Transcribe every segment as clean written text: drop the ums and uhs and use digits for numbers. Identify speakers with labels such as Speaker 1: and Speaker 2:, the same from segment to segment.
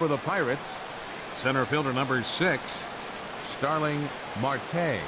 Speaker 1: For the Pirates, center fielder number 6, Starling Marte.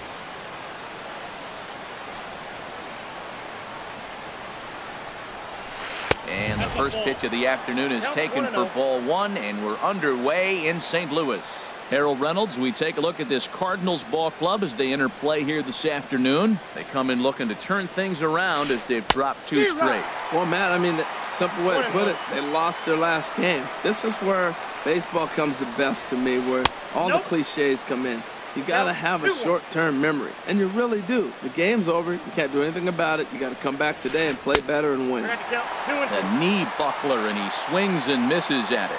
Speaker 2: And the first pitch of the afternoon is taken for ball 1, and we're underway in St. Louis. Harold Reynolds, we take a look at this Cardinals ball club as they enter play here this afternoon. They come in looking to turn things around as they've dropped 2 straight.
Speaker 3: Well, Matt, I mean, the simple way to put it, they lost their last game. This is where baseball comes the best to me, where all the cliches come in. You got to have a short-term memory, and you really do. The game's over. You can't do anything about it. You got to come back today and play better and win.
Speaker 2: The knee buckler, and he swings and misses at it.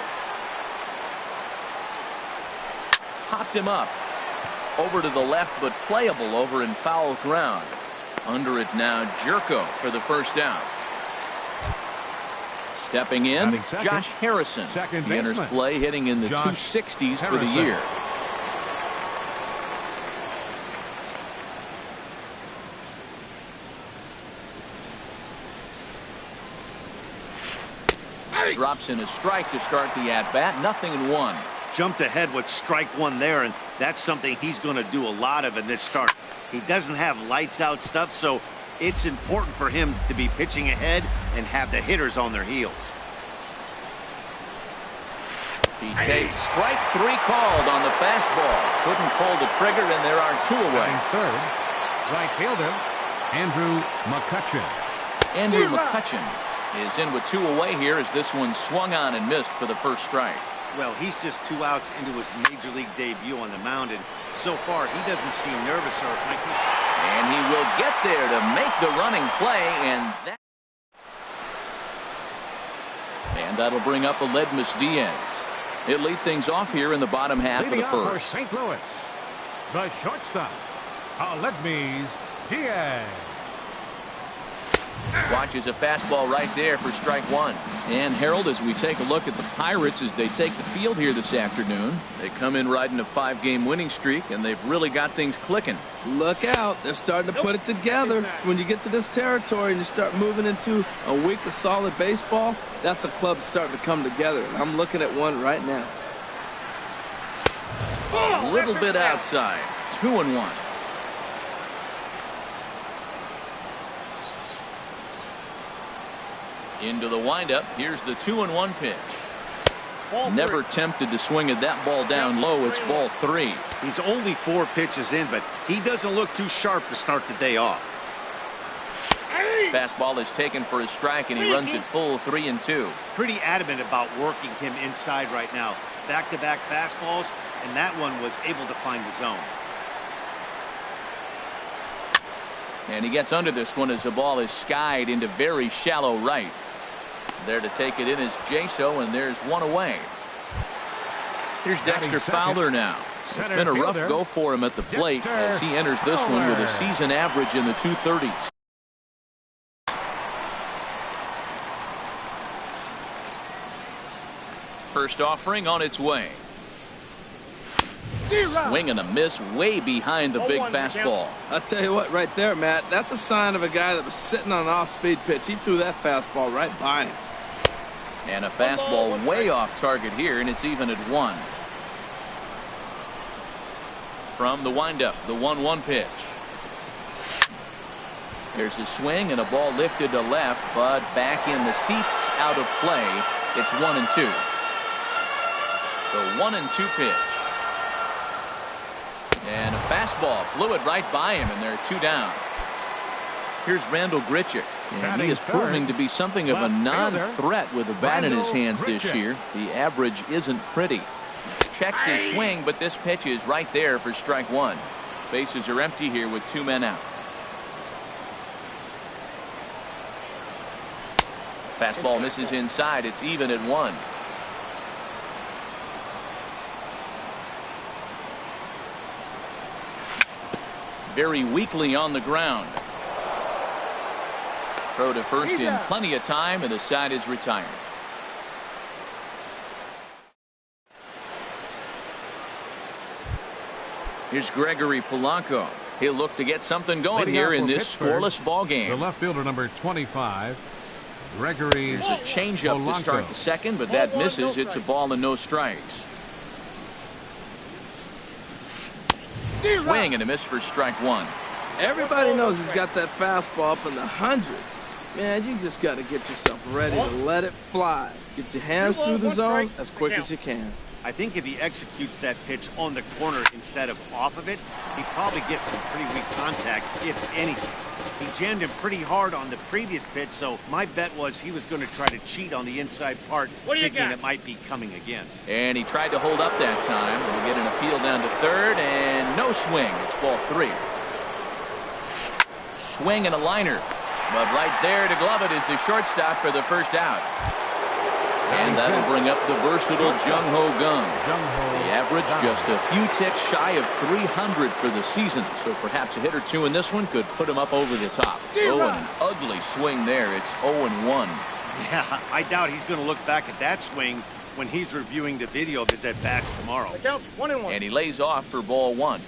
Speaker 2: Popped him up. Over to the left, but playable over in foul ground. Under it now, Jerko for the first out. Stepping in, Josh Harrison. He enters play hitting in the 260s for the year. Drops in a strike to start the at-bat. 0-1.
Speaker 4: Jumped ahead with strike 1 there, and that's something he's going to do a lot of in this start. He doesn't have lights-out stuff, so it's important for him to be pitching ahead and have the hitters on their heels.
Speaker 2: He takes strike 3 called on the fastball. Couldn't pull the trigger, and there are 2 away.
Speaker 1: Third, right fielder Andrew McCutchen.
Speaker 2: Andrew McCutchen is in with 2 away here as this one swung on and missed for the first strike.
Speaker 4: Well, he's just 2 outs into his major league debut on the mound, and so far he doesn't seem nervous or like he's...
Speaker 2: And he will get there to make the running play, and that'll bring up Aledmus Diaz. He'll lead things off here in the bottom half of the first.
Speaker 1: For St. Louis, the shortstop, Aledmus Diaz.
Speaker 2: Watches a fastball right there for strike 1. And Harold, as we take a look at the Pirates as they take the field here this afternoon, they come in riding a 5-game winning streak, and they've really got things clicking.
Speaker 3: Look out. They're starting to put it together. When you get to this territory and you start moving into a week of solid baseball, that's a club starting to come together. And I'm looking at one right now.
Speaker 2: A little bit outside. 2-1. Into the windup. Here's the 2-1 pitch. Never tempted to swing at that ball down low. It's ball 3.
Speaker 4: He's only 4 pitches in, but he doesn't look too sharp to start the day off.
Speaker 2: Fastball is taken for a strike, and he runs it full 3-2.
Speaker 4: Pretty adamant about working him inside right now. Back-to-back fastballs, and that one was able to find the zone.
Speaker 2: And he gets under this one as the ball is skied into very shallow right. There to take it in is Jaso, and there's 1 away. Here's Dexter Fowler now. It's been a rough go for him at the plate as he enters this one with a season average in the 230s. First offering on its way. Swing and a miss way behind the big fastball.
Speaker 3: I'll tell you what, right there, Matt, that's a sign of a guy that was sitting on an off-speed pitch. He threw that fastball right by him.
Speaker 2: And a fastball way off target here, and it's even at 1. From the windup, the 1-1 pitch. There's a swing and a ball lifted to left, but back in the seats, out of play. It's 1-2. The 1-2 pitch. And a fastball flew it right by him, and there are 2 down. Here's Randall Grichuk, and he is proving to be something of a non-threat with a bat in his hands this year. The average isn't pretty. Checks his swing, but this pitch is right there for strike 1. Bases are empty here with 2 men out. Fastball misses inside. It's even at 1. Very weakly on the ground. Throw to first in plenty of time, and the side is retired. Here's Gregory Polanco. He'll look to get something going here in this scoreless ball game.
Speaker 1: The left fielder number 25, Gregory.
Speaker 2: There's a changeup to start the second, but that misses. It's a ball and no strikes. Swing and a miss for strike one.
Speaker 3: Everybody knows he's got that fastball up in the hundreds. Man, you just got to get yourself ready to let it fly. Get your hands through the zone as quick as you can.
Speaker 4: I think if he executes that pitch on the corner instead of off of it, he probably gets some pretty weak contact, if anything. He jammed him pretty hard on the previous pitch, so my bet was he was going to try to cheat on the inside part, thinking it might be coming again.
Speaker 2: And he tried to hold up that time. We'll get an appeal down to third, and no swing. It's ball three. Swing and a liner. But right there to glove it is the shortstop for the first out. And that'll bring up the versatile Jung-Ho Kang. The average just a few ticks shy of 300 for the season. So perhaps a hit or two in this one could put him up over the top. Oh, and an ugly swing there. It's 0-1.
Speaker 4: Yeah, I doubt he's going to look back at that swing when he's reviewing the video of his at-bats tomorrow.
Speaker 5: The count's 1-1.
Speaker 2: And he lays off for ball one.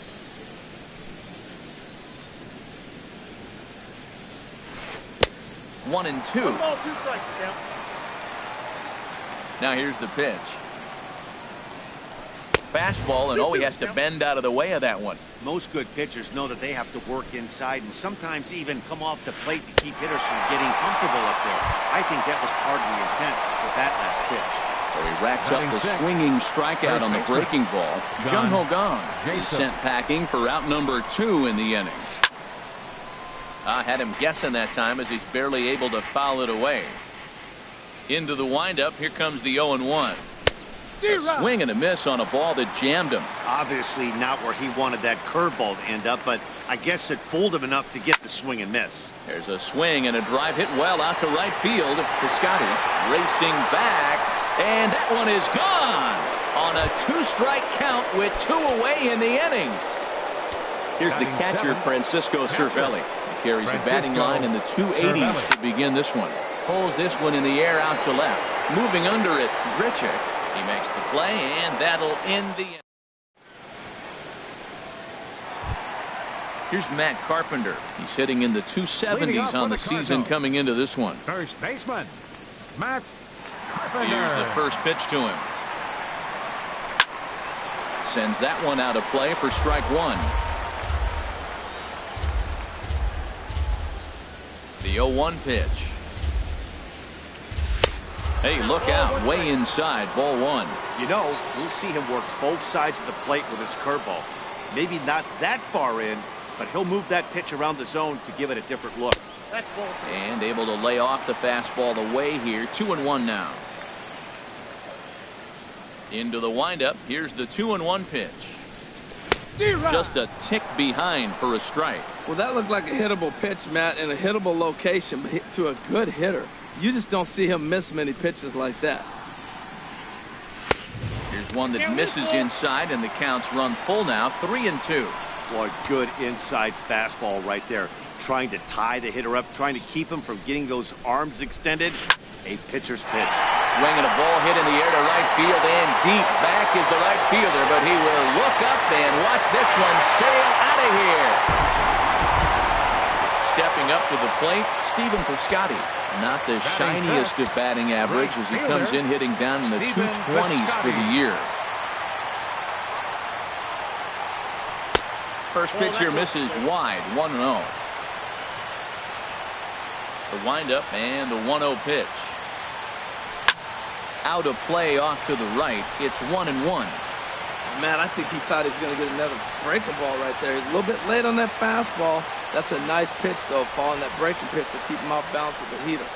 Speaker 2: One and two.
Speaker 5: 1 ball, 2 strikes, count.
Speaker 2: Now here's the pitch. Fastball, and he has to bend out of the way of that one.
Speaker 4: Most good pitchers know that they have to work inside and sometimes even come off the plate to keep hitters from getting comfortable up there. I think that was part of the intent with that last pitch.
Speaker 2: So he racks up the swinging strikeout on the breaking ball. Jung-Ho Kang is sent packing for out number 2 in the inning. I had him guessing that time as he's barely able to foul it away. Into the windup. Here comes the 0-1. A swing and a miss on a ball that jammed him.
Speaker 4: Obviously not where he wanted that curveball to end up, but I guess it fooled him enough to get the swing and miss.
Speaker 2: There's a swing and a drive hit well out to right field. Piscotty racing back, and that one is gone on a 2-strike count with 2 away in the inning. Here's the catcher, Francisco Cervelli. He carries a batting line in the 280s to begin this one. Pulls this one in the air out to left. Moving under it, Grichuk. He makes the play, and that'll end the inning. Here's Matt Carpenter. He's hitting in the 270s on the season coming into this one.
Speaker 1: First baseman, Matt Carpenter.
Speaker 2: Here's the first pitch to him. Sends that one out of play for strike one. The 0-1 pitch. Hey, look out, way inside, ball one.
Speaker 4: You know, we'll see him work both sides of the plate with his curveball. Maybe not that far in, but he'll move that pitch around the zone to give it a different look.
Speaker 5: That's ball 2.
Speaker 2: And able to lay off the fastball away here. 2-1 now. Into the windup. Here's the 2-1 pitch. Just a tick behind for a strike.
Speaker 3: Well, that looked like a hittable pitch, Matt, in a hittable location, but to a good hitter. You just don't see him miss many pitches like that.
Speaker 2: Here's one that misses inside, and the count's run full now. 3-2.
Speaker 4: Boy, good inside fastball right there. Trying to tie the hitter up, trying to keep him from getting those arms extended. A pitcher's pitch.
Speaker 2: Swinging a ball hit in the air to right field, and deep back is the right fielder, but he will look up and watch this one sail out of here. Stepping up to the plate, Stephen Piscotty. Not the shiniest of batting average as he comes in hitting down in the 220s for the year. First pitch here misses wide, 1-0. The windup and the 1-0 pitch. Out of play off to the right. It's 1-1.
Speaker 3: Man, I think he thought he was going to get another breaking ball right there. He's a little bit late on that fastball. That's a nice pitch, though, following that breaking pitch to keep him off balance with the heater.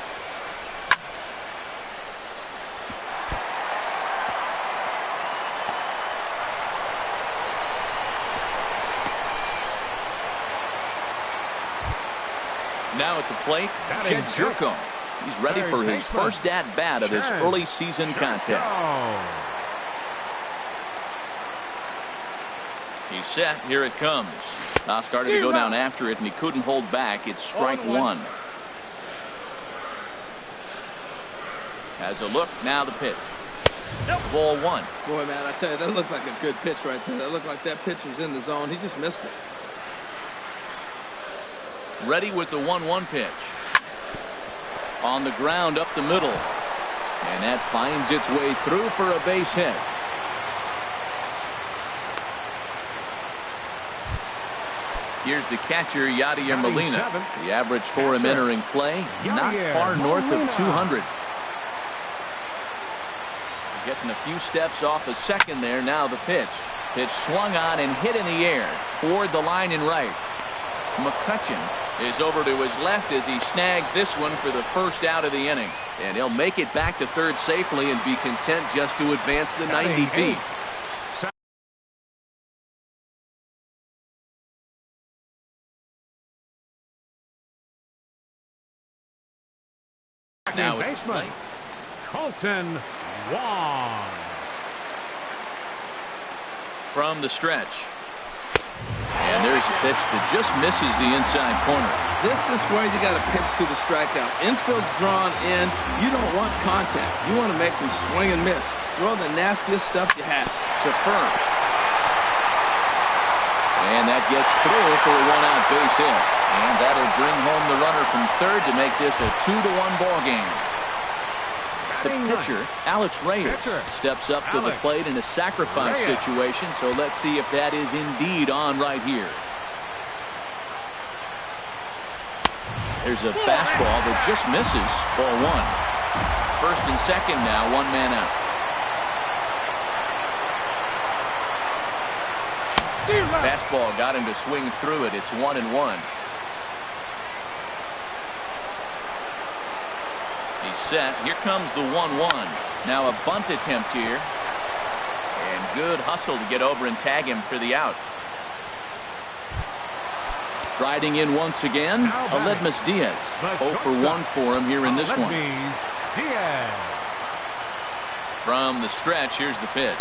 Speaker 2: Now at the plate, Jed Jerko. He's ready for his first at-bat of this early season contest. He's set. Here it comes. Now started to go down after it, and he couldn't hold back. It's strike one. Has a look. Now the pitch. Ball one.
Speaker 3: Boy, man, I tell you, that looked like a good pitch right there. That looked like that pitch was in the zone. He just missed it.
Speaker 2: Ready with the 1-1 pitch. On the ground up the middle. And that finds its way through for a base hit. Here's the catcher, Yadier Molina. The average for him entering play, not far north of 200. Getting a few steps off a second there. Now the pitch. Pitch swung on and hit in the air toward the line and right. McCutcheon is over to his left as he snags this one for the first out of the inning. And he'll make it back to third safely and be content just to advance the 90 feet.
Speaker 1: Now baseman Colton Wong.
Speaker 2: From the stretch. And there's a pitch that just misses the inside corner.
Speaker 3: This is where you got to pitch to the strikeout. Infield's drawn in. You don't want contact. You want to make them swing and miss. Throw the nastiest stuff you have.
Speaker 2: To first. And that gets through for a one-out base hit. And that'll bring home the runner from third to make this a 2-1 ball game. The pitcher, Alex Reyes, steps up to the plate in a sacrifice situation, so let's see if that is indeed on right here. There's a fastball that just misses. Ball one. First and second now, one man out. Fastball got him to swing through it. It's 1-1. He's set. Here comes the 1-1. Now a bunt attempt here. And good hustle to get over and tag him for the out. Riding in once again, Aledmus Diaz. 0 for 1 for him here in this one. From the stretch, here's the pitch.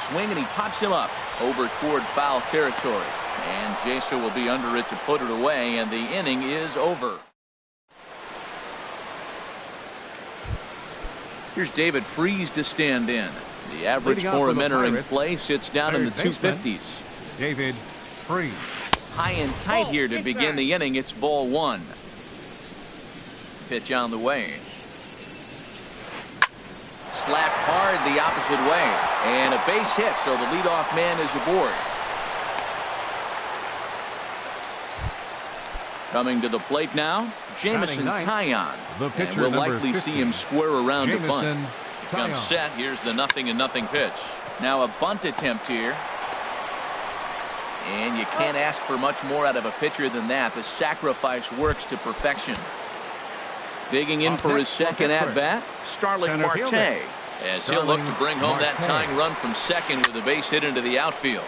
Speaker 2: Swing and he pops him up over toward foul territory. And Jaso will be under it to put it away, and the inning is over. Here's David Freese to stand in. The average for him entering play sits down in the 250s.
Speaker 1: David Freese.
Speaker 2: High and tight here to begin the inning. It's ball one. Pitch on the way. Slapped hard the opposite way. And a base hit, so the leadoff man is aboard. Coming to the plate now, Jamison Taillon. And we'll likely see him square around to bunt. Comes set. Here's the 0-0 pitch. Now a bunt attempt here. And you can't ask for much more out of a pitcher than that. The sacrifice works to perfection. Digging in for his second at-bat, Starling Marte. As he'll look to bring home that tying run from second with a base hit into the outfield.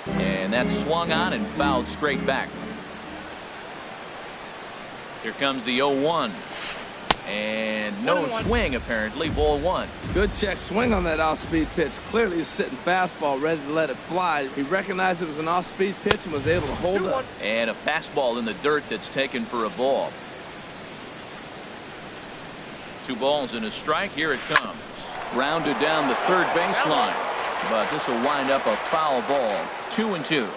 Speaker 2: And that swung on and fouled straight back. Here comes the 0-1. And no swing, apparently. Ball one.
Speaker 3: Good check swing on that off-speed pitch. Clearly he's sitting fastball, ready to let it fly. He recognized it was an off-speed pitch and was able to hold it.
Speaker 2: And a fastball in the dirt that's taken for a ball. 2 balls and a strike. Here it comes. Rounded down the third baseline. But this will wind up a foul ball. 2-2.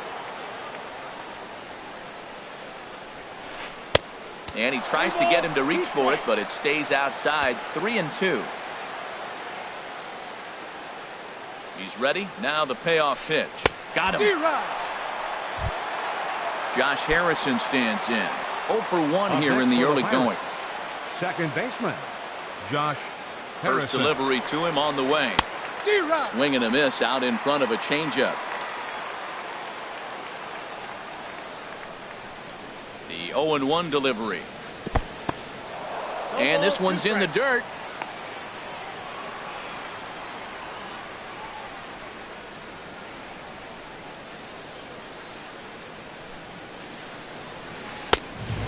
Speaker 2: And he tries to get him to reach for it, but it stays outside. 3-2. He's ready. Now the payoff pitch. Got him. Josh Harrison stands in. 0 for 1 here in the early going.
Speaker 1: Second baseman, Josh Harrison.
Speaker 2: First delivery to him on the way. Swing and a miss out in front of a changeup. The 0-1 delivery. And this one's in the dirt.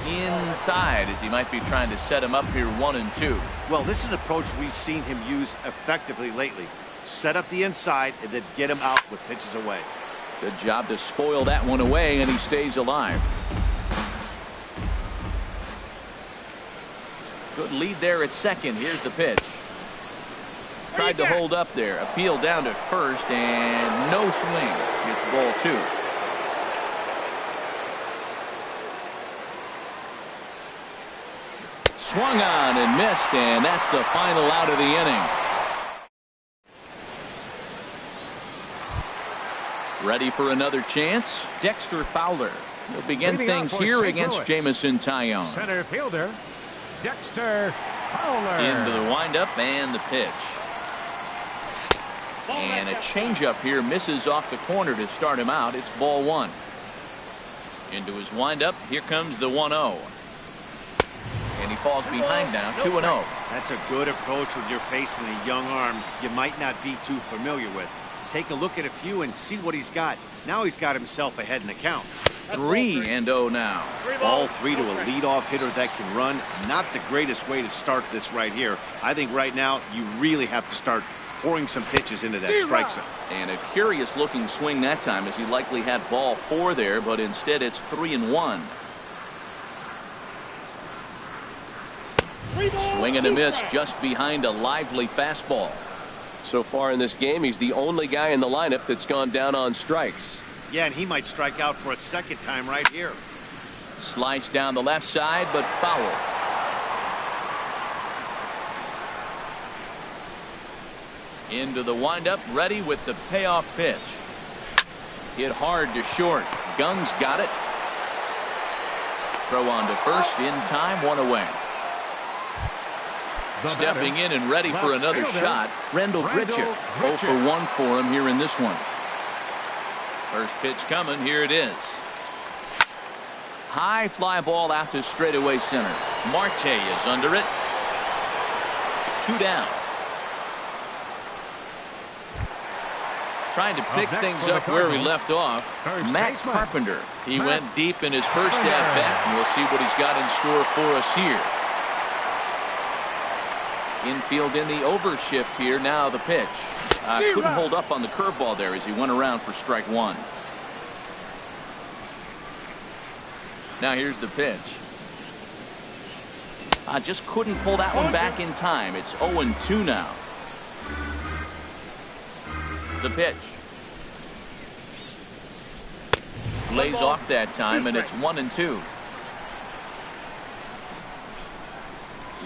Speaker 2: Inside, as he might be trying to set him up here 1-2.
Speaker 4: Well, this is an approach we've seen him use effectively lately. Set up the inside and then get him out with pitches away.
Speaker 2: Good job to spoil that one away, and he stays alive. Good lead there at second. Here's the pitch. Tried to hold up there. Appeal down to first, and no swing. It's ball 2. swung on and missed, and that's the final out of the inning. Ready for another chance. Dexter Fowler will begin things here against Jamison Tyone.
Speaker 1: Center fielder, Dexter Fowler.
Speaker 2: Into the windup and the pitch. And a changeup here misses off the corner to start him out. It's ball one. Into his windup. Here comes the 1-0. And he falls behind now, 2-0.
Speaker 4: That's a good approach with your facing a young arm you might not be too familiar with. Take a look at a few and see what he's got. Now he's got himself ahead in the count.
Speaker 2: 3-0 now.
Speaker 4: Ball three to a leadoff hitter that can run. Not the greatest way to start this right here. I think right now you really have to start pouring some pitches into that strike zone.
Speaker 2: And a curious looking swing that time, as he likely had ball 4 there, but instead it's 3-1. Swing and a miss just behind a lively fastball.
Speaker 6: So far in this game, he's the only guy in the lineup that's gone down on strikes.
Speaker 4: Yeah, and he might strike out for a second time right here.
Speaker 2: Slice down the left side, but foul. Into the windup, ready with the payoff pitch. Hit hard to short. Gunn's got it. Throw on to first, in time, 1 away. Stepping in and ready for another shot, Randall Grichuk. 0 for 1 for him here in this one. First pitch coming, here it is. High fly ball out to straightaway center. Marte is under it. 2 down. Trying to pick things up where he left off. Matt Carpenter. He went deep in his first at bat, and we'll see what he's got in store for us here. Infield in the overshift here. Now the pitch. Couldn't hold up on the curveball there as he went around for strike 1. Now here's the pitch. Just couldn't pull that one back in time. It's 0-2 now. The pitch. Lays off that time, and it's 1-2.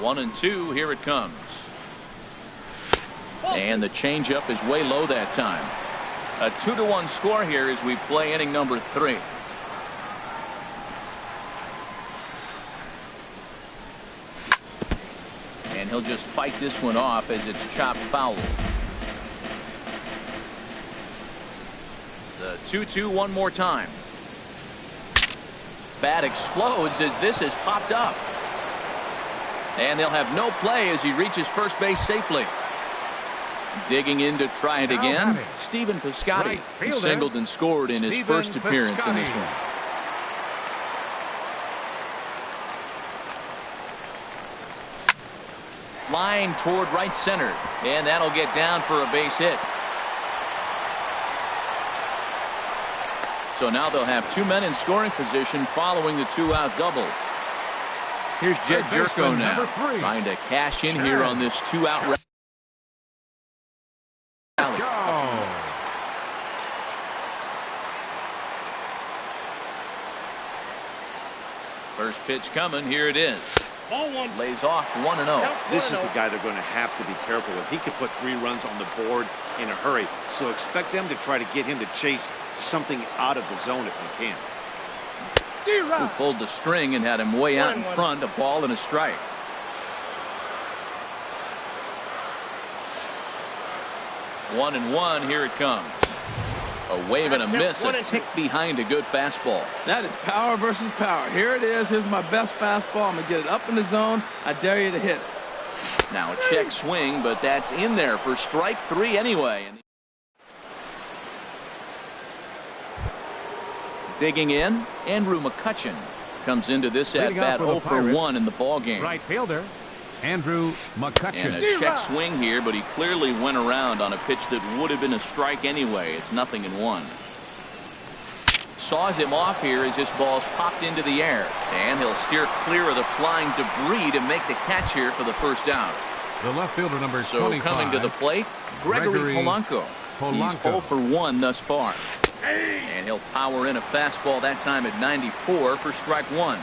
Speaker 2: 1-2. Here it comes. And the changeup is way low that time. A 2-1 score here as we play inning number 3. And he'll just fight this one off as it's chopped foul. The 2-2 one more time. Bat explodes as this has popped up. And they'll have no play as he reaches first base safely. Digging in to try it again. Stephen Piscotty. He singled and scored in his first appearance in this one. Line toward right center. And that'll get down for a base hit. So now they'll have 2 men in scoring position following the 2-out double. Here's Jed Jerko now, trying to cash in here on this 2-out rally. First pitch coming, here it is.
Speaker 5: Ball 1.
Speaker 2: Lays off 1-0.
Speaker 4: This is the guy they're going to have to be careful with. He could put 3 runs on the board in a hurry. So expect them to try to get him to chase something out of the zone if they can.
Speaker 2: Who pulled the string and had him way out in front, a ball and a strike. One and one, here it comes. A wave and a miss, a tick behind a good fastball.
Speaker 3: That is power versus power. Here it is. Here's my best fastball. I'm going to get it up in the zone. I dare you to hit it.
Speaker 2: Now a check swing, but that's in there for strike 3 anyway. Digging in, Andrew McCutchen comes into this at bat 0 for 1 in the ball game.
Speaker 1: Right fielder, Andrew McCutchen.
Speaker 2: And a check swing here, but he clearly went around on a pitch that would have been a strike anyway. It's 0-1. Saws him off here as this ball's popped into the air, and he'll steer clear of the flying debris to make the catch here for the first out.
Speaker 1: The left fielder, number 25.
Speaker 2: So coming to the plate, Gregory Polanco. He's 0 for 1 thus far. And he'll power in a fastball that time at 94 for strike 1.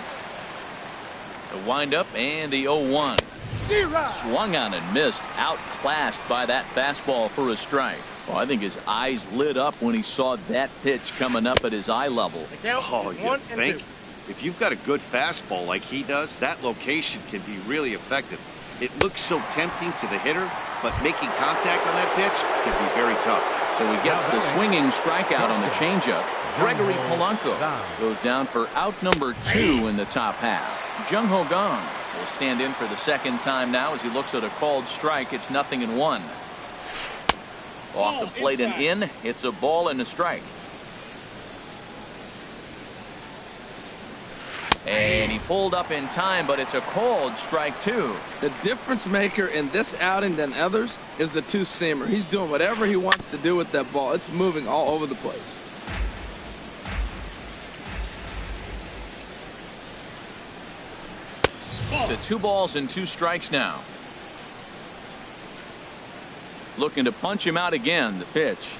Speaker 2: The windup and the 0-1. Swung on and missed. Outclassed by that fastball for a strike. Well, I think his eyes lit up when he saw that pitch coming up at his eye level.
Speaker 4: Oh, you think? If you've got a good fastball like he does, that location can be really effective. It looks so tempting to the hitter, but making contact on that pitch can be very tough.
Speaker 2: So he gets the swinging strikeout on the changeup. Gregory Polanco goes down for out number 2 in the top half. Jung Ho Gong will stand in for the second time now as he looks at a called strike. It's 0-1. Off the plate and in. It's a ball and a strike. And he pulled up in time, but it's a called strike 2.
Speaker 3: The difference maker in this outing than others is the two-seamer. He's doing whatever he wants to do with that ball. It's moving all over the place.
Speaker 2: To 2 balls and 2 strikes now. Looking to punch him out again. The pitch.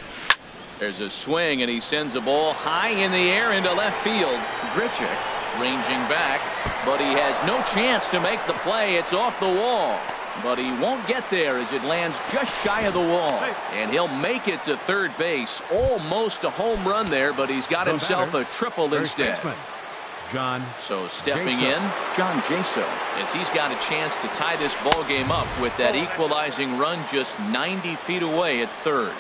Speaker 2: There's a swing, and he sends a ball high in the air into left field. Grichuk ranging back, but he has no chance to make the play. It's off the wall, but he won't get there as it lands just shy of the wall. And he'll make it to third base. Almost a home run there, but he's got himself a triple instead. So stepping in, John Jaso, as he's got a chance to tie this ball game up with that equalizing run just 90 feet away at third.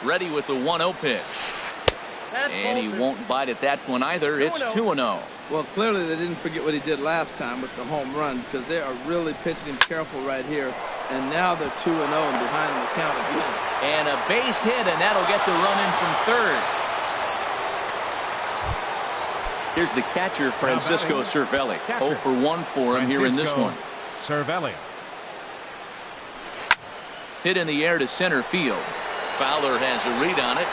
Speaker 2: Ready with the 1-0 pitch. And he won't bite at that one either. It's 2-0.
Speaker 3: Well, clearly they didn't forget what he did last time with the home run, because they are really pitching him careful right here. And now they're 2-0 and behind the count again.
Speaker 2: And a base hit, and that'll get the run in from third. Here's the catcher, Francisco Cervelli. 0 for 1 for him here in this one.
Speaker 1: Cervelli.
Speaker 2: Hit in the air to center field. Fowler has a read on it.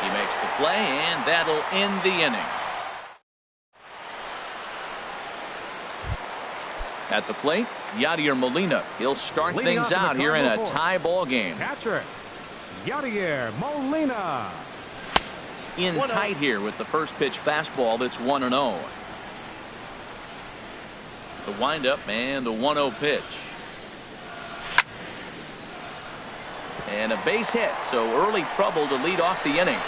Speaker 2: He makes the play, and that'll end the inning. At the plate, Yadier Molina. He'll start things out here in a tie ball game.
Speaker 1: Catcher, Yadier Molina.
Speaker 2: In tight here with the first pitch fastball. That's 1-0. The windup and the 1-0 pitch. And a base hit, so early trouble to lead off the inning.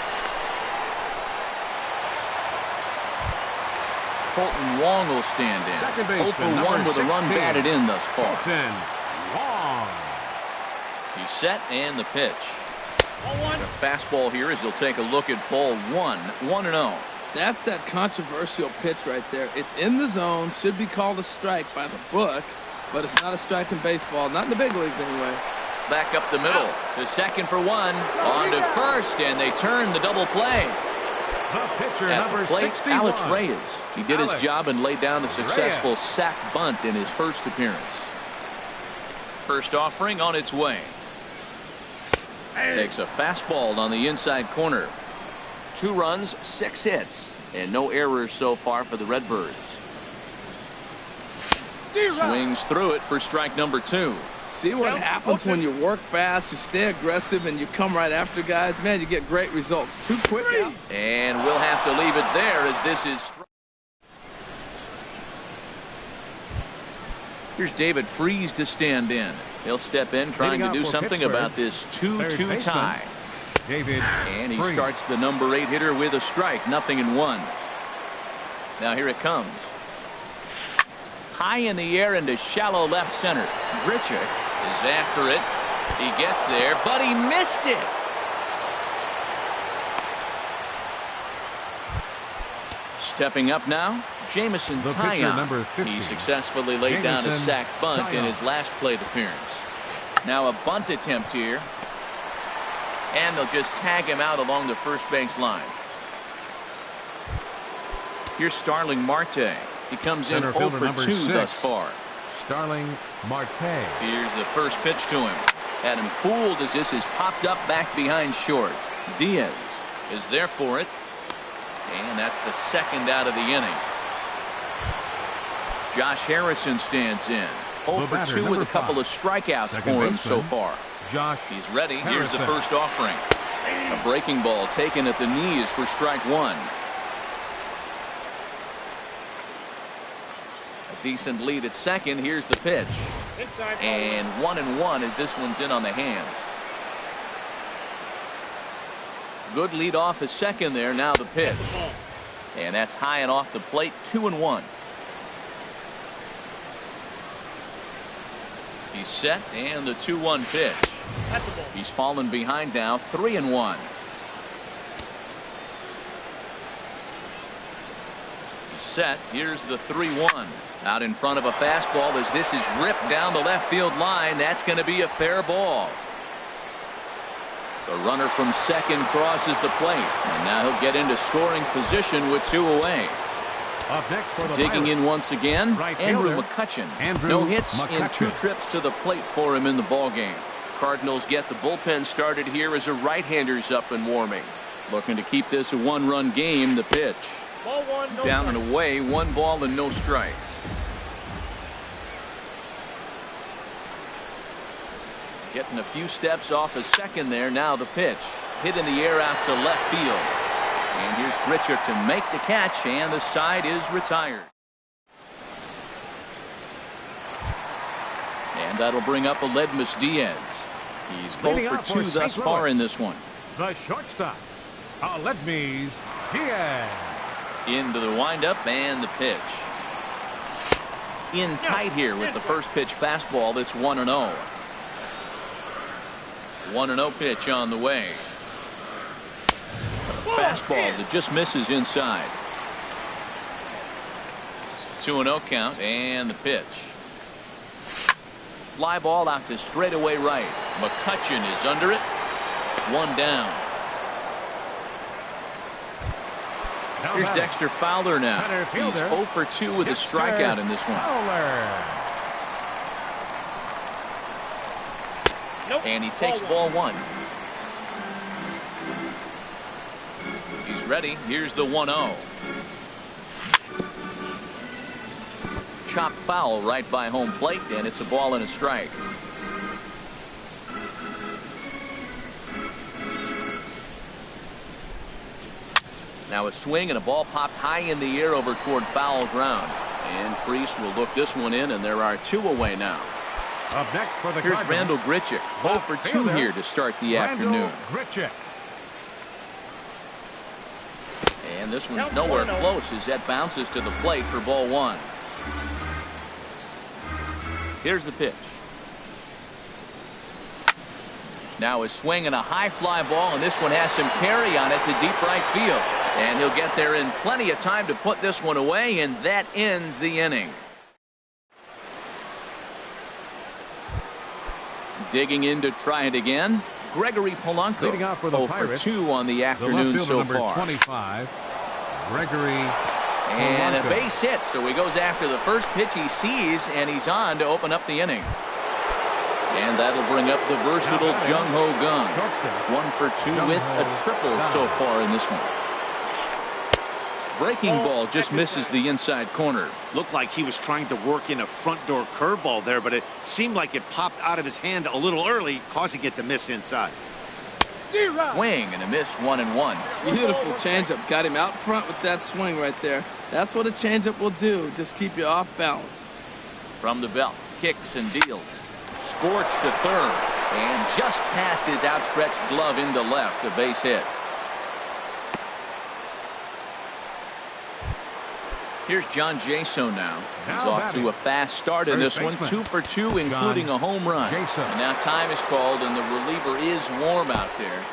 Speaker 2: Colton Wong will stand in. 0 for 1 with a run batted in thus far.
Speaker 1: Colton Wong.
Speaker 2: He's set and the pitch. The fastball here as he'll take a look at ball 1. 1-0.
Speaker 3: That's that controversial pitch right there. It's in the zone, should be called a strike by the book, but it's not a strike in baseball, not in the big leagues anyway.
Speaker 2: Back up the middle to second for 1. On to first, and they turn the double play.
Speaker 1: The pitcher,
Speaker 2: At
Speaker 1: number
Speaker 2: the plate,
Speaker 1: 61.
Speaker 2: Alex Reyes. He did his job and laid down a successful sac bunt in his first appearance. First offering on its way. Takes a fastball on the inside corner. 2 runs, 6 hits, and no errors so far for the Redbirds. Swings through it for strike number 2.
Speaker 3: See what happens when you work fast, you stay aggressive, and you come right after guys. Man, you get great results. Too quick out.
Speaker 2: And we'll have to leave it there as this is. Here's David Freese to stand in. He'll step in trying to do something about this 2-2 tie.
Speaker 1: David
Speaker 2: and he
Speaker 1: Freese.
Speaker 2: starts the number 8 hitter with a strike. 0-1. Now here it comes. High in the air into shallow left center. Grichuk is after it. He gets there, but he missed it. Stepping up now, Jamison Taillon. He successfully laid down a sac bunt in his last plate appearance. Now a bunt attempt here. And they'll just tag him out along the first base line. Here's Starling Marte. He comes in 0 for 2 thus far.
Speaker 1: Starling Marte.
Speaker 2: Here's the first pitch to him. Had him fooled as this is popped up back behind short. Diaz is there for it. And that's the second out of the inning. Josh Harrison stands in. 0 for 2 with a couple of strikeouts for him so far.
Speaker 1: Josh
Speaker 2: He's ready.
Speaker 1: Harrison.
Speaker 2: Here's the first offering. A breaking ball taken at the knees for strike 1. Decent lead at second. Here's the pitch.
Speaker 5: Inside.
Speaker 2: And 1-1 as this one's in on the hands. Good lead off at second there. Now the pitch. And that's high and off the plate. 2-1. He's set, and the 2-1 pitch.
Speaker 5: That's a ball.
Speaker 2: He's fallen behind now. 3-1. He's set. Here's the 3-1. Out in front of a fastball as this is ripped down the left field line. That's going to be a fair ball. The runner from second crosses the plate, and now he'll get into scoring position with 2 away.
Speaker 1: Up next for the
Speaker 2: Digging in once again,
Speaker 1: right
Speaker 2: Andrew
Speaker 1: fielder,
Speaker 2: McCutchen.
Speaker 1: Andrew
Speaker 2: No hits in
Speaker 1: McCutchen.
Speaker 2: 2 trips to the plate for him in the ballgame. Cardinals get the bullpen started here as a right-hander's up and warming. Looking to keep this a 1-run game. The pitch.
Speaker 5: Ball 1, no
Speaker 2: Down
Speaker 5: strike.
Speaker 2: and away, 1 ball and no strikes. Getting a few steps off a second there. Now the pitch. Hit in the air out to left field. And here's Grichuk to make the catch, and the side is retired. And that'll bring up Aledmus Diaz. He's 0 for 2 thus far in this one.
Speaker 1: The shortstop, Aledmus Diaz.
Speaker 2: Into the windup and the pitch. In tight here with the first pitch fastball. That's 1-0. 1-0 pitch on the way. Fastball that just misses inside. 2-0 count, and the pitch. Fly ball out to straightaway right. McCutchen is under it. 1 down. Here's Dexter Fowler now. He's 0 for 2 with a strikeout in this one.
Speaker 5: Nope.
Speaker 2: And he takes ball 1. He's ready. Here's the 1-0. Chop foul right by home plate, and it's a ball and a strike. Now a swing and a ball popped high in the air over toward foul ground. And Freese will look this one in, and there are 2 away now.
Speaker 1: Up next for the
Speaker 2: Here's
Speaker 1: Cardinals,
Speaker 2: Randall Grichuk. 0 for 2 here to start the afternoon.
Speaker 1: Grichuk.
Speaker 2: And this one's nowhere close as that bounces to the plate for ball 1. Here's the pitch. Now a swing and a high fly ball, and this one has some carry on it to deep right field. And he'll get there in plenty of time to put this one away, and that ends the inning. Digging in to try it again, Gregory Polanco.
Speaker 1: Leading off for the
Speaker 2: 0
Speaker 1: Pirates,
Speaker 2: for 2 on the
Speaker 1: The
Speaker 2: afternoon
Speaker 1: left
Speaker 2: so
Speaker 1: fielder, number
Speaker 2: far.
Speaker 1: 25, Gregory
Speaker 2: And a
Speaker 1: Polanco.
Speaker 2: base hit, so he goes after the first pitch he sees, and he's on to open up the inning. And that'll bring up the versatile Jung Ho Gung. 1 for 2 with a triple so far in this one. Breaking ball just misses the inside corner.
Speaker 4: Looked like he was trying to work in a front door curveball there, but it seemed like it popped out of his hand a little early, causing it to miss inside.
Speaker 2: Swing and a miss. 1-1.
Speaker 3: Beautiful changeup. Got him out front with that swing right there. That's what a changeup will do. Just keep you off balance.
Speaker 2: From the belt, kicks and deals. Scorched to third, and just past his outstretched glove into left. A base hit. Here's John Jaso now. He's off to a fast start in this one. 2 for 2, including a home run. And now time is called, and the reliever is warm out there.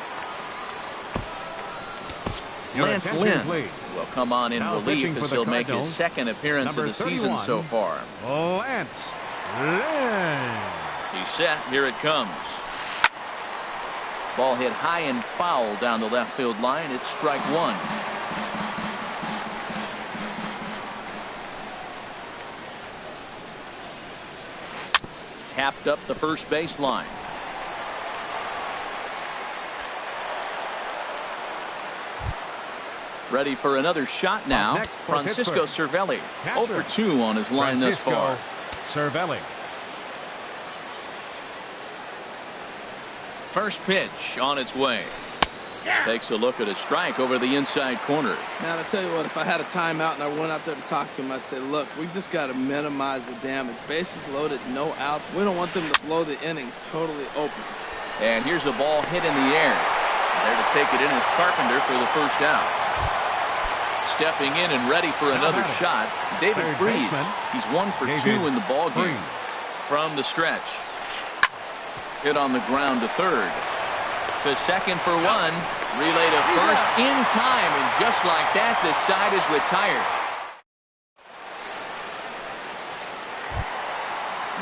Speaker 2: Lance Lynn will come on in relief as he'll make his second appearance of the season so far.
Speaker 1: Lance Lynn.
Speaker 2: He's set. Here it comes. Ball hit high and foul down the left field line. It's strike 1. Tapped up the first baseline. Ready for another shot now. Francisco Cervelli. 0 for 2 on his line thus far.
Speaker 1: Cervelli.
Speaker 2: First pitch on its way. Takes a look at a strike over the inside corner.
Speaker 3: Man, I tell you what, if I had a timeout and I went out there to talk to him, I'd say, look, we just got to minimize the damage. Bases loaded, no outs. We don't want them to blow the inning totally open.
Speaker 2: And here's a ball hit in the air. There to take it in is Carpenter for the first out. Stepping in and ready for another shot, David Freese. He's 1 for 2 in the ball game. From the stretch. Hit on the ground to third. To second for 1. Relay to first in time, and just like that, the side is retired.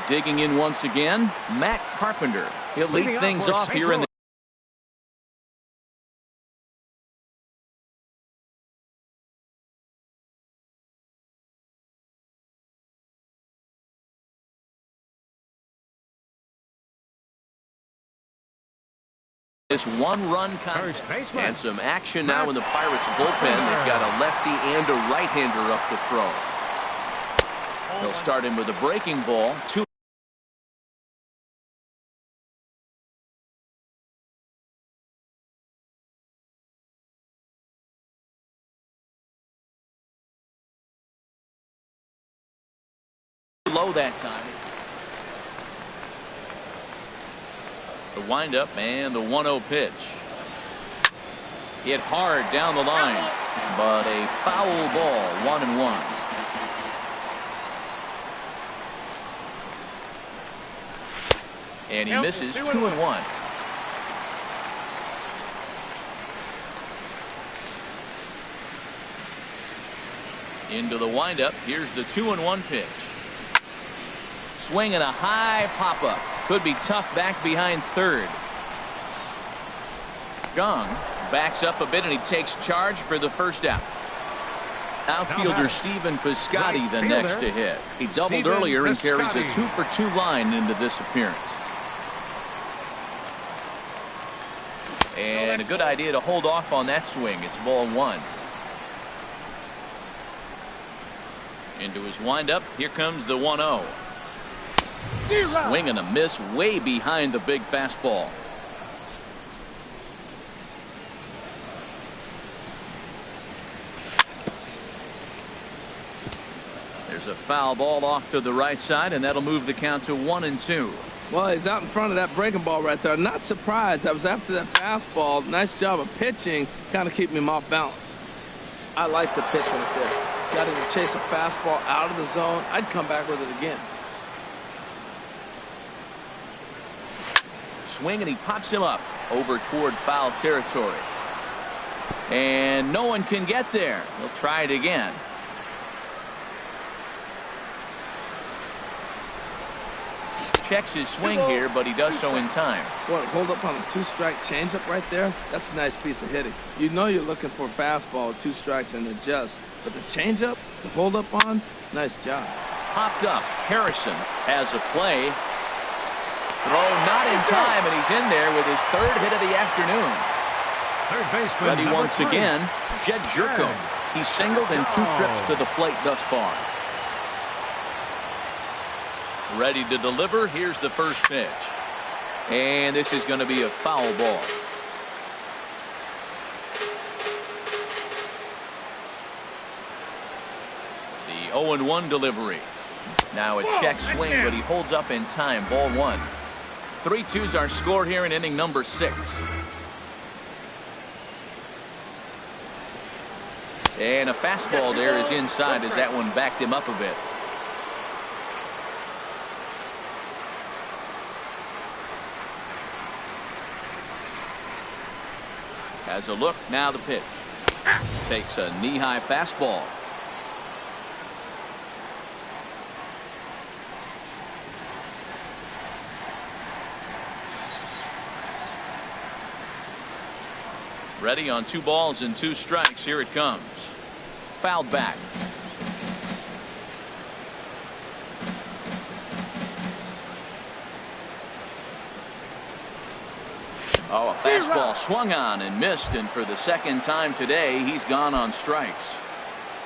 Speaker 2: Digging in once again, Matt Carpenter. He'll lead things off here in the this one-run contest. And some action now in the Pirates bullpen. They've got a lefty and a right-hander up to throw. They'll start him with a breaking ball. 2. Low that time. The windup and the 1-0 pitch. Hit hard down the line, but a foul ball. 1-1. And he misses. 2-1. Into the windup. Here's the 2-1 pitch. Swing and a high pop-up. Could be tough back behind third. Gong backs up a bit and he takes charge for the first out. Outfielder Stephen Piscotty the next to hit. He doubled earlier and carries a 2 for 2 line into this appearance. And a good idea to hold off on that swing. It's ball 1. Into his windup. Here comes the 1-0. Swing and a miss way behind the big fastball. There's a foul ball off to the right side, and that'll move the count to 1-2.
Speaker 3: Well, he's out in front of that breaking ball right there. Not surprised. I was after that fastball. Nice job of pitching, kind of keeping him off balance. I like the pitch right there. Got him to chase a fastball out of the zone. I'd come back with it again.
Speaker 2: Swing and he pops him up over toward foul territory. And no one can get there. He'll try it again. Checks his swing here, but he does so in time.
Speaker 3: What, hold up on a 2-strike changeup right there? That's a nice piece of hitting. You know you're looking for a fastball with 2 strikes and adjust. But the changeup, the hold up on, nice job.
Speaker 2: Popped up. Harrison has a play. Throw not in time, and he's in there with his 3rd hit of the afternoon.
Speaker 1: Third baseman
Speaker 2: Ready once
Speaker 1: 3.
Speaker 2: again, Jed Jerko. He's singled in 2 trips to the plate thus far. Ready to deliver. Here's the first pitch. And this is going to be a foul ball. The 0-1 delivery. Now a check swing, but he holds up in time. Ball 1. 3-2s are scored here in inning number 6. And a fastball there is inside as that one backed him up a bit. Has a look. Now the pitch. Takes a knee-high fastball. Ready on 2 balls and 2 strikes. Here it comes. Fouled back. Oh, a fastball swung on and missed, and for the 2nd time today, he's gone on strikes.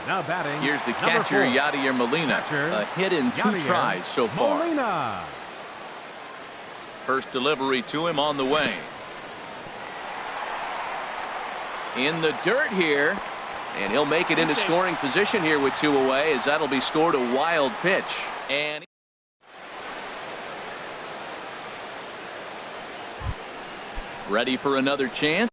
Speaker 1: Now batting.
Speaker 2: Here's the catcher, Yadier Molina. A hit in 2 tries so far.
Speaker 1: Molina.
Speaker 2: First delivery to him on the way. in the dirt here. And he'll make it into scoring position here with 2 away, as that'll be scored a wild pitch. And ready for another chance.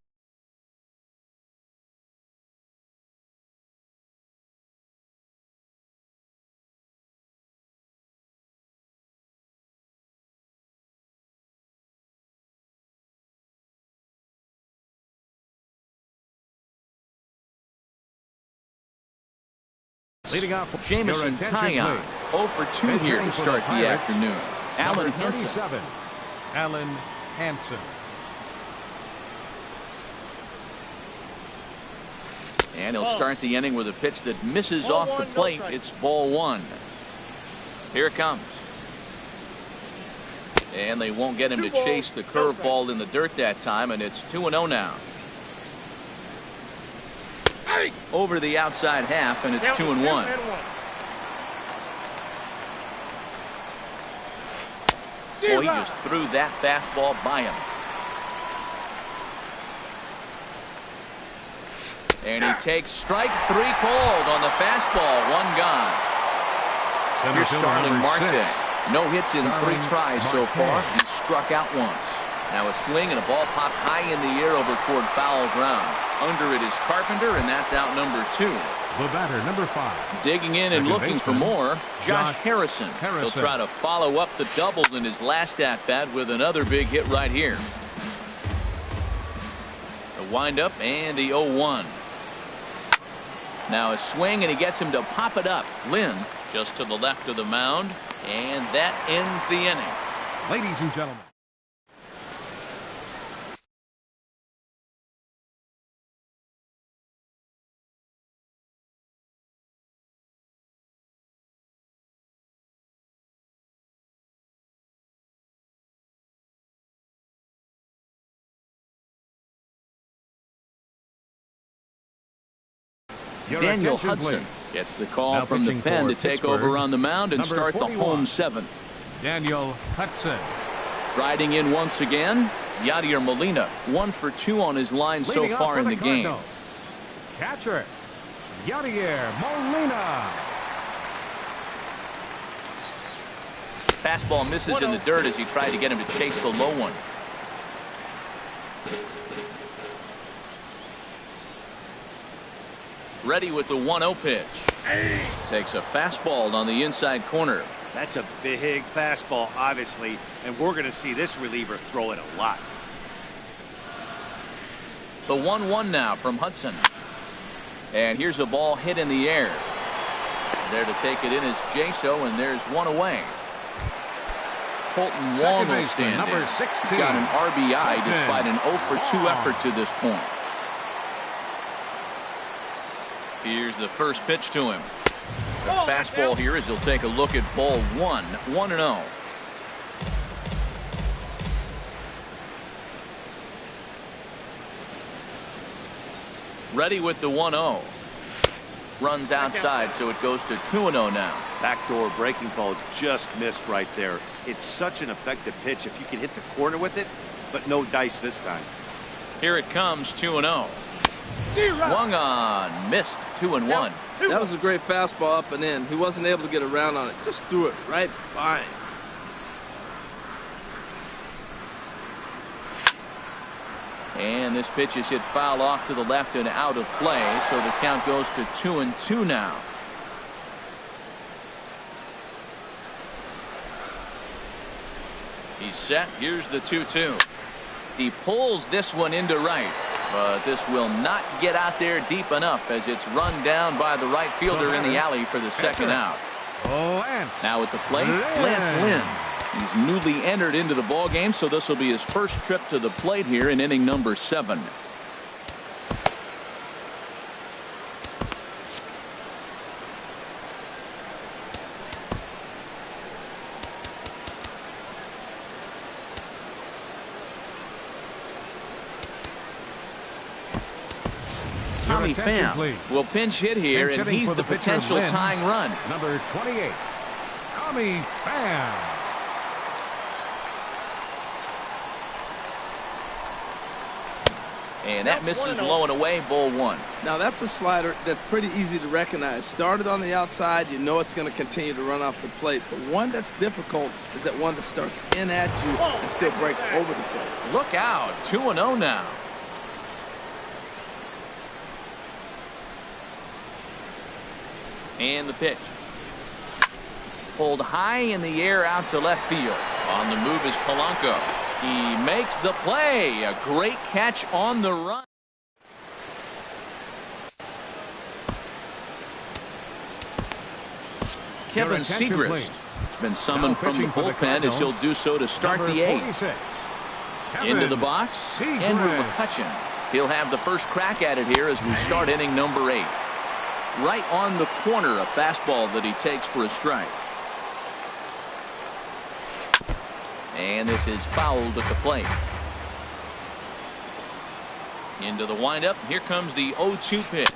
Speaker 1: Leading off,
Speaker 2: Jamison Taillon, 0 for 2 here to start the afternoon. Alan Hansen.
Speaker 1: Alan Hansen.
Speaker 2: And he'll start the inning with a pitch that misses off the plate. It's ball 1. Here it comes. And they won't get him to chase the curveball in the dirt that time, and it's 2-0 now. Over the outside half, and it's 2-1. Boy, he just threw that fastball by him. And he takes strike 3 called on the fastball. 1 gone. Here's Starling Marte. No hits in 3 tries so far. He struck out once. Now a swing and a ball popped high in the air over toward foul ground. Under it is Carpenter, and that's out number 2.
Speaker 1: The batter, number 5.
Speaker 2: Digging in and looking for more, Josh Harrison. He'll try to follow up the double in his last at-bat with another big hit right here. The windup and the 0-1. Now a swing, and he gets him to pop it up. Lynn just to the left of the mound, and that ends the inning.
Speaker 1: Ladies and gentlemen.
Speaker 2: Daniel Hudson gets the call from the pen to take over on the mound and start the home 7th.
Speaker 1: Daniel Hudson.
Speaker 2: Riding in once again, Yadier Molina, 1 for 2 on his line so far in the game.
Speaker 1: Catcher, Yadier Molina.
Speaker 2: Fastball misses in the dirt as he tried to get him to chase the low one. Ready with the 1-0 pitch. Takes a fastball on the inside corner.
Speaker 4: That's a big fastball, obviously, and we're going to see this reliever throw it a lot.
Speaker 2: The 1-1 now from Hudson. And here's a ball hit in the air. There to take it in is Jaso, and there's 1 away. Colton Wong will stand
Speaker 1: number
Speaker 2: in.
Speaker 1: 16.
Speaker 2: He's got an RBI despite an 0 for 2 effort to this point. Here's the first pitch to him. The fastball here as he'll take a look at ball 1. 1-0. Ready with the 1-0. Runs outside, so it goes to 2-0 now.
Speaker 4: Backdoor breaking ball just missed right there. It's such an effective pitch if you can hit the corner with it, but no dice this time.
Speaker 2: Here it comes, 2-0. Swung on, missed, 2-1.
Speaker 3: That was a great fastball up and in. He wasn't able to get around on it. Just threw it right by him.
Speaker 2: And this pitch is hit foul off to the left and out of play, so the count goes to 2-2 now. He's set. Here's the 2-2. He pulls this one into right, but this will not get out there deep enough as it's run down by the right fielder in the alley for the second out. Now at the plate, Lance Lynn. He's newly entered into the ball game, so this will be his first trip to the plate here in inning number 7. Tommy Pham will pinch hit here, and he's the potential tying run.
Speaker 1: Number 28, Tommy Pham.
Speaker 2: And that misses low and away, ball 1.
Speaker 3: Now that's a slider that's pretty easy to recognize. Started on the outside, you know it's going to continue to run off the plate. But one that's difficult is that one that starts in at you and still breaks over the plate.
Speaker 2: Look out, 2-0 now. And the pitch. Pulled high in the air out to left field. On the move is Polanco. He makes the play. A great catch on the run. Kevin Segrist has been summoned from the bullpen as he'll do so to start the 8th. Into the box, Andrew McCutchen. He'll have the first crack at it here as we start inning number 8. Right on the corner, a fastball that he takes for a strike. And this is fouled at the plate. Into the windup. Here comes the 0-2 pitch.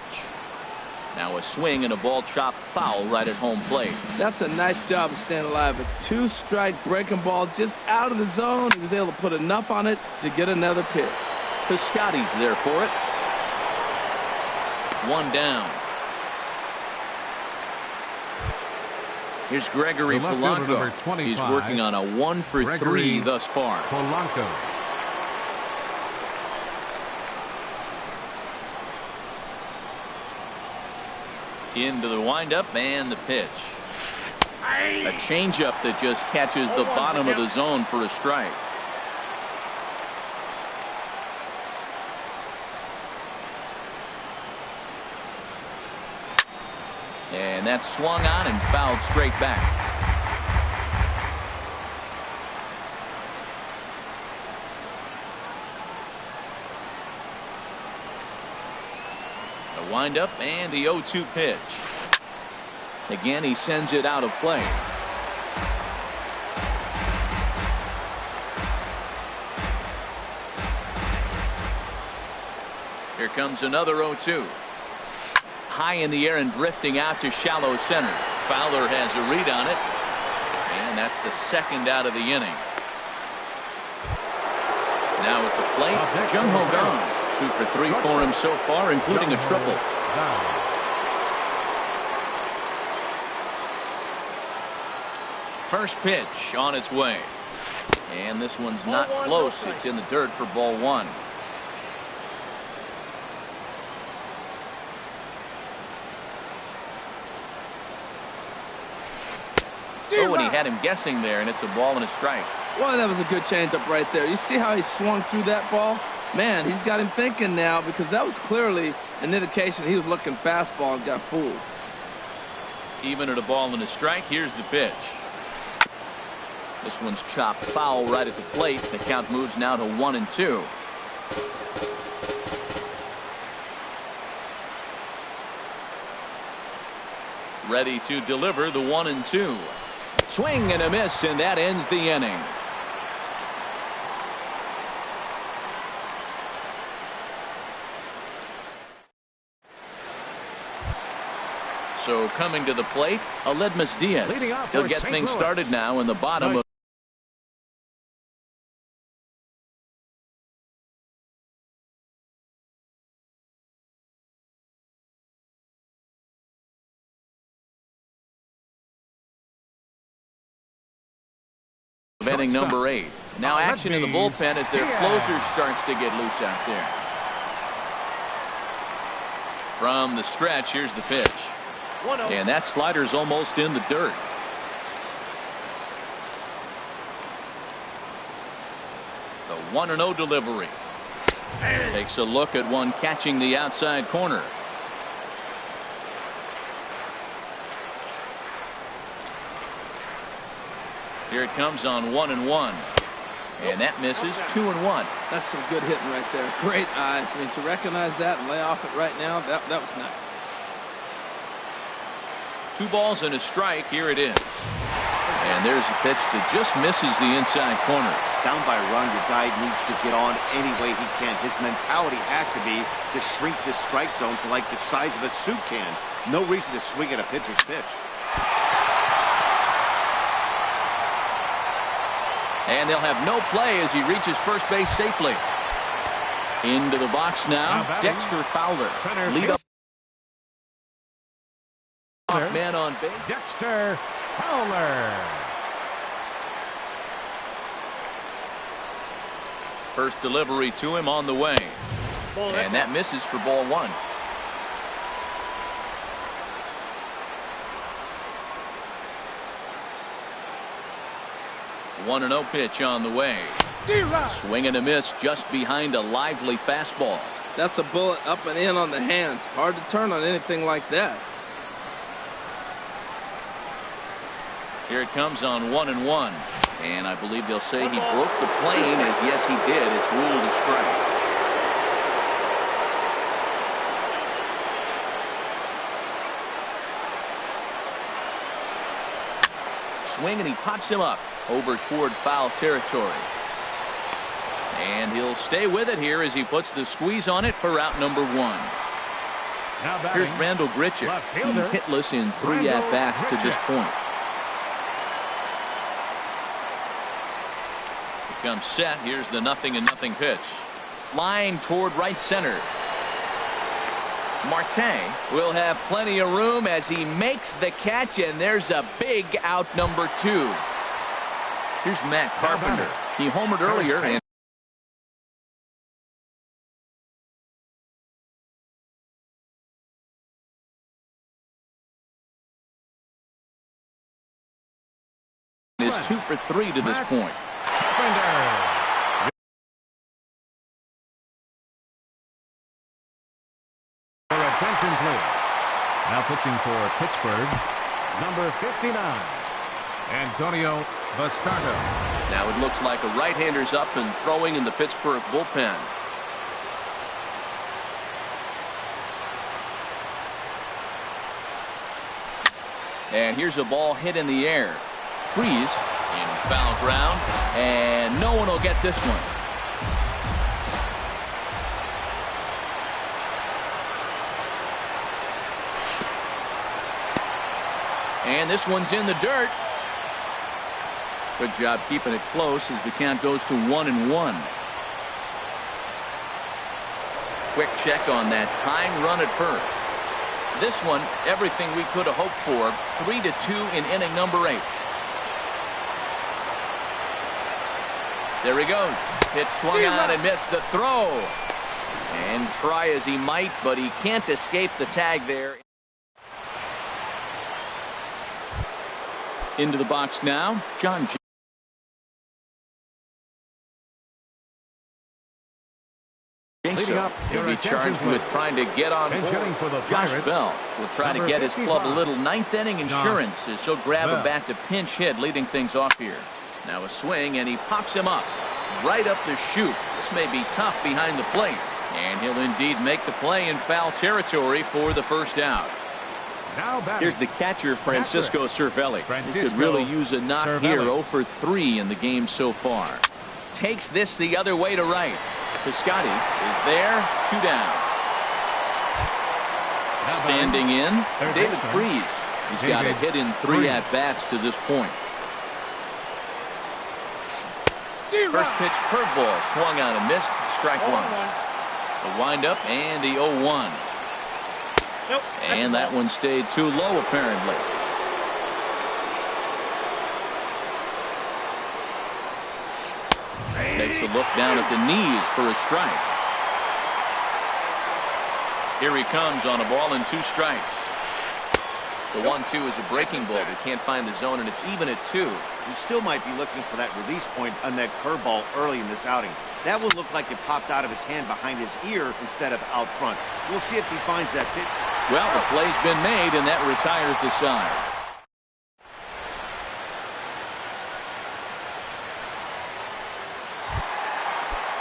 Speaker 2: Now a swing and a ball chopped foul right at home plate.
Speaker 3: That's a nice job of staying alive. A 2-strike breaking ball just out of the zone. He was able to put enough on it to get another pitch.
Speaker 2: Piscotty's there for it. 1 down. Here's Gregory Polanco. He's working on a 1-for-3 thus far.
Speaker 1: Polanco.
Speaker 2: Into the windup and the pitch. A changeup that just catches the bottom of the zone for a strike. And that's swung on and fouled straight back. The windup and the 0-2 pitch. Again, he sends it out of play. Here comes another 0-2. High in the air and drifting out to shallow center. Fowler has a read on it. And that's the second out of the inning. Now at the plate, Jung-Ho Kang. 2 for 3 for him so far, including a triple. First pitch on its way. And this one's not close. It's in the dirt for ball 1. Oh, and he had him guessing there, and it's a ball and a strike.
Speaker 3: Well, that was a good changeup right there. You see how he swung through that ball? Man, he's got him thinking now, because that was clearly an indication he was looking fastball and got fooled.
Speaker 2: Even at a ball and a strike, here's the pitch. This one's chopped foul right at the plate. The count moves now to 1-2. Ready to deliver the 1-2. Swing and a miss, and that ends the inning. So coming to the plate, Aledmus Diaz. He'll get things started now in the bottom of inning number 8. Now action in the bullpen as their closer starts to get loose out there. From the stretch, here's the pitch. And that slider's almost in the dirt. The 1-0 delivery. Takes a look at one catching the outside corner. Here it comes on 1-1. And that misses. 2-1.
Speaker 3: That's some good hitting right there. Great eyes. I mean, to recognize that and lay off it right now, that was nice.
Speaker 2: 2 balls and a strike. Here it is. And there's a pitch that just misses the inside corner.
Speaker 4: Down by a run, your guy needs to get on any way he can. His mentality has to be to shrink the strike zone to like the size of a soup can. No reason to swing at a pitcher's pitch.
Speaker 2: And they'll have no play as he reaches first base safely. Into the box now. Dexter Fowler. Lead up. Man on base.
Speaker 1: Dexter Fowler.
Speaker 2: First delivery to him on the way. And that misses for ball one. 1-0 pitch on the way. Swing and a miss just behind a lively fastball.
Speaker 3: That's a bullet up and in on the hands. Hard to turn on anything like that.
Speaker 2: Here it comes on 1-1. And I believe they'll say he broke the plane, as yes he did. It's ruled a strike. Swing and he pops him up over toward foul territory. And he'll stay with it here as he puts the squeeze on it for out number one. Here's Randall Grichuk. He's hitless in 3 at-bats to this point. Comes set. Here's the 0-0 pitch. Line toward right center. Marte will have plenty of room as he makes the catch, and there's a big out number 2. Here's Matt Carpenter. He homered earlier and is 2 for 3 to this point.
Speaker 1: Attention, please. Now pitching for Pittsburgh, number 59, Antonio Bastardo.
Speaker 6: Now it looks like a right-hander's up and throwing in the Pittsburgh bullpen.
Speaker 2: And here's a ball hit in the air. Freeze in foul ground, and no one will get this one. And this one's in the dirt. Good job keeping it close as the count goes to 1-1. Quick check on that tying run at first. This one, everything we could have hoped for. 3-2 in inning number 8. There he goes. Pitch swung on and missed the throw. And try as he might, but he can't escape the tag there. Into the box now, John. He'll be charged with trying to get on board. Josh Bell will try to get his club a little ninth-inning insurance as he'll grab a bat to pinch hit, leading things off here. Now a swing, and he pops him up right up the chute. This may be tough behind the plate, and he'll indeed make the play in foul territory for the first out.
Speaker 6: Here's the catcher, Francisco Cervelli.
Speaker 2: He could really use a knock here. 0 for 3 in the game so far. Takes this the other way to right. Piscotty is there. 2 down. Standing in, David Freese. He's got a hit in 3 at-bats to this point. First pitch curveball swung on and missed. Strike 1. The windup and the 0-1. And that one stayed too low, apparently. Takes a look down at the knees for a strike. Here he comes on a ball and 2 strikes. The 1-2 is a breaking ball. They can't find the zone, and it's even at 2.
Speaker 4: He still might be looking for that release point on that curveball early in this outing. That one looked like it popped out of his hand behind his ear instead of out front. We'll see if he finds that pitch.
Speaker 2: Well, the play's been made, and that retires the side.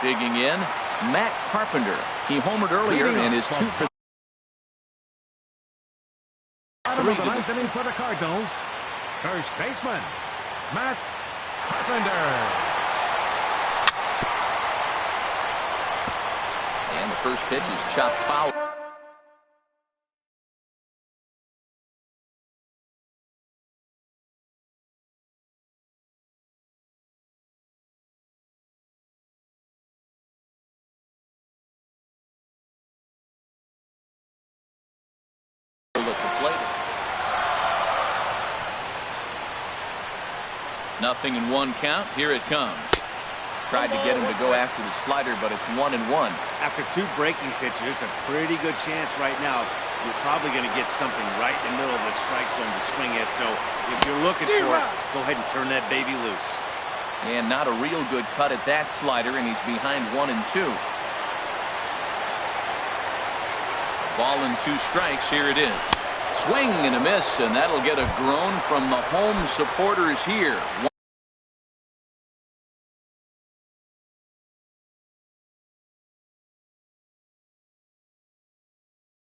Speaker 2: Digging in, Matt Carpenter. He homered earlier and is 2 for 3.
Speaker 1: The ninth inning for the Cardinals. First baseman, Matt Carpenter.
Speaker 2: And the first pitch is chopped foul. at the plate. 0-1 count. Here it comes. Tried to get him to go after the slider, but it's 1-1.
Speaker 4: After 2 breaking pitches, a pretty good chance right now. You're probably going to get something right in the middle of the strike zone to swing at. So if you're looking for it, go ahead and turn that baby loose.
Speaker 2: And not a real good cut at that slider, and he's behind 1-2. Ball and 2 strikes. Here it is. Swing and a miss, and that'll get a groan from the home supporters here.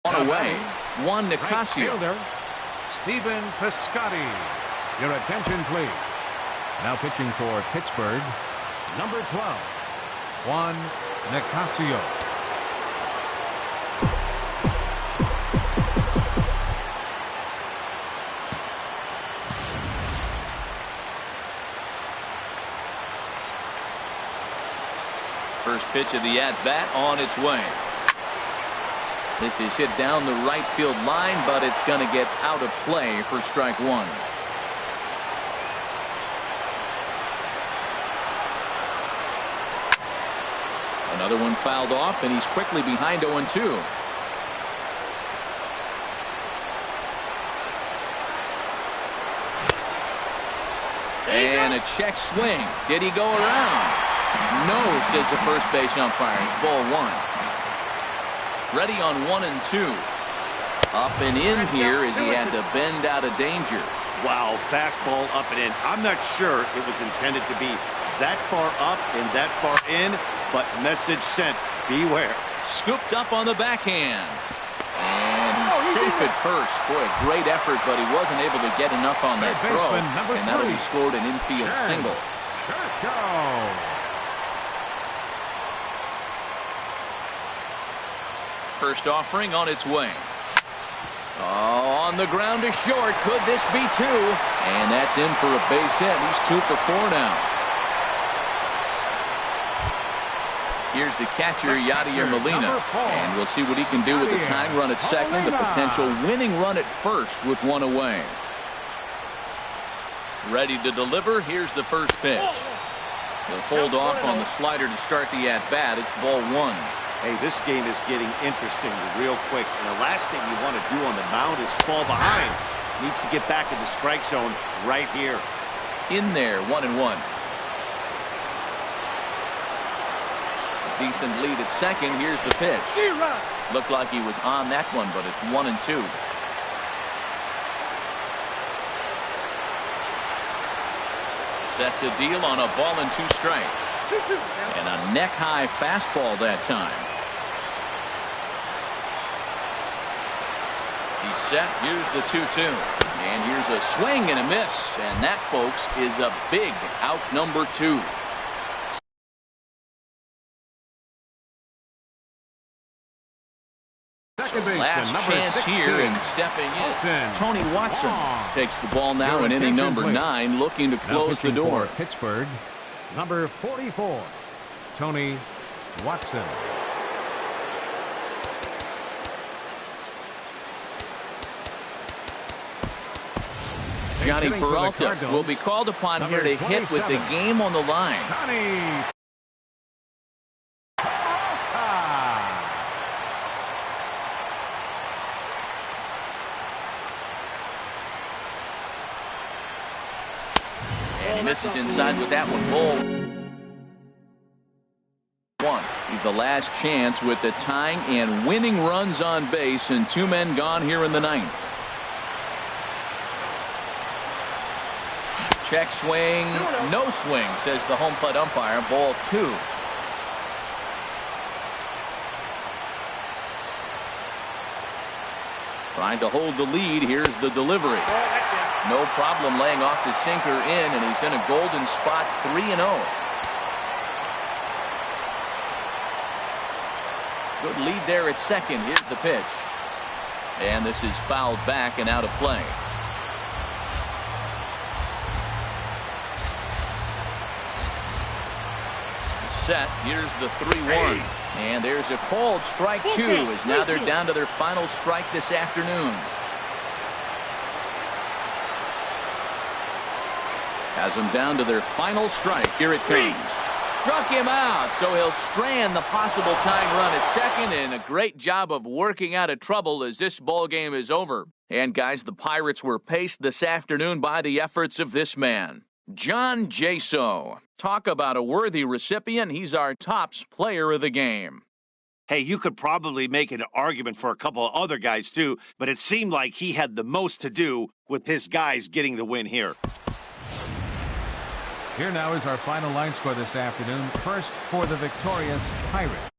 Speaker 2: One away. One Nicasio.
Speaker 1: Stephen Piscotty. Your attention, please. Now pitching for Pittsburgh, number 12, Juan Nicasio.
Speaker 2: First pitch of the at-bat on its way. This is hit down the right field line, but it's going to get out of play for strike 1. Another one fouled off, and he's quickly behind 0-2. And a check swing. Did he go around? No, says the first base umpire. It's ball 1. Ready on 1-2. Up and in here as he had to bend out of danger.
Speaker 4: Wow, fastball up and in. I'm not sure it was intended to be that far up and that far in, but message sent. Beware.
Speaker 2: Scooped up on the backhand. And he's safe at first. Boy, great effort, but he wasn't able to get enough on that throw. And that'll be scored an infield single. First offering on its way. Oh, on the ground to short. Could this be 2? And that's in for a base hit. He's 2 for 4 now. Here's the catcher, Yadier Molina. And we'll see what he can do with the tying run at second, the potential winning run at first with 1 away. Ready to deliver. Here's the first pitch. He'll hold off on the slider to start the at-bat. It's ball 1.
Speaker 4: Hey, this game is getting interesting real quick. And the last thing you want to do on the mound is fall behind. Needs to get back in the strike zone right here.
Speaker 2: In there, 1-1. Decent lead at second. Here's the pitch. Looked like he was on that one, but it's 1-2. Set to deal on a ball and 2 strikes. And a neck-high fastball that time. He's set. Here's the 2-2. And here's a swing and a miss. And that, folks, is a big out number 2. Last chance here, and stepping in, Tony Watson takes the ball now in inning number 9, looking to close the door.
Speaker 1: Pittsburgh, number 44, Tony Watson.
Speaker 2: Johnny Peralta will be called upon here to hit with the game on the line.
Speaker 1: Johnny
Speaker 2: He misses inside with that one. Ball 1. He's the last chance with the tying and winning runs on base, and 2 men gone here in the 9th. Check swing. No swing, says the home plate umpire. Ball 2. Trying to hold the lead. Here's the delivery. No problem laying off the sinker in, and he's in a golden spot, 3-0. Good lead there at second. Here's the pitch. And this is fouled back and out of play. Set. Here's the 3-1. And there's a called strike 2, as now they're down to their final strike this afternoon. Has them down to their final strike. Here it comes. Struck him out, so he'll strand the possible tying run at second, and a great job of working out of trouble as this ball game is over. And guys, the Pirates were paced this afternoon by the efforts of this man, John Jaso. Talk about a worthy recipient. He's our tops player of the game.
Speaker 4: Hey, you could probably make an argument for a couple of other guys too, but it seemed like he had the most to do with his guys getting the win here.
Speaker 1: Here now is our final line score this afternoon. First for the victorious Pirates.